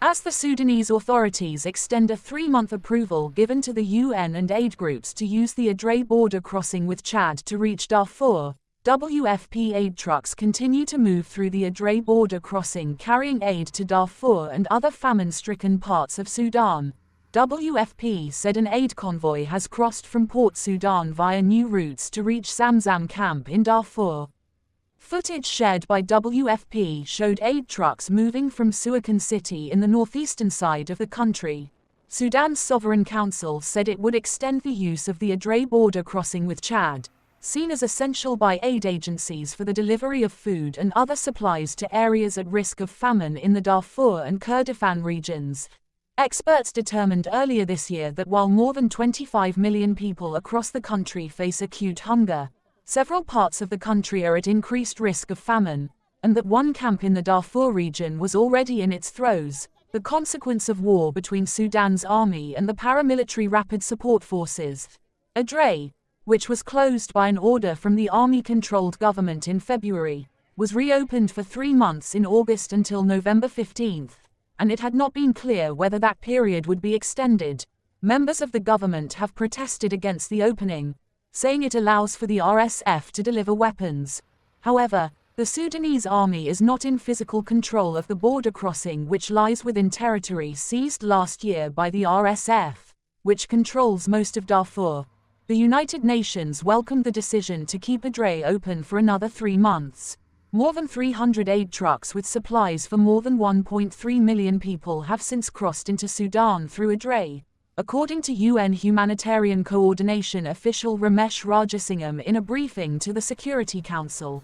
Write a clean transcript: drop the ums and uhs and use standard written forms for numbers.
as the Sudanese authorities extend a 3-month approval given to the UN and aid groups to use the Adre border crossing with Chad to reach Darfur. WFP aid trucks continue to move through the Adre border crossing carrying aid to Darfur and other famine-stricken parts of Sudan. WFP said an aid convoy has crossed from Port Sudan via new routes to reach Zamzam camp in Darfur. Footage shared by WFP showed aid trucks moving from Suakan city in the northeastern side of the country. Sudan's Sovereign Council said it would extend the use of the Adre border crossing with Chad, seen as essential by aid agencies for the delivery of food and other supplies to areas at risk of famine in the Darfur and Kurdistan regions. Experts determined earlier this year that while more than 25 million people across the country face acute hunger, several parts of the country are at increased risk of famine, and that one camp in the Darfur region was already in its throes, the consequence of war between Sudan's army and the paramilitary Rapid Support Forces. Adre, which was closed by an order from the army-controlled government in February, was reopened for 3 months in August until November 15, and it had not been clear whether that period would be extended. Members of the government have protested against the opening, saying it allows for the RSF to deliver weapons. However, the Sudanese army is not in physical control of the border crossing, which lies within territory seized last year by the RSF, which controls most of Darfur. The United Nations welcomed the decision to keep Adre open for another 3 months. More than 300 aid trucks with supplies for more than 1.3 million people have since crossed into Sudan through Adre, according to UN Humanitarian Coordination official Ramesh Rajasingham in a briefing to the Security Council.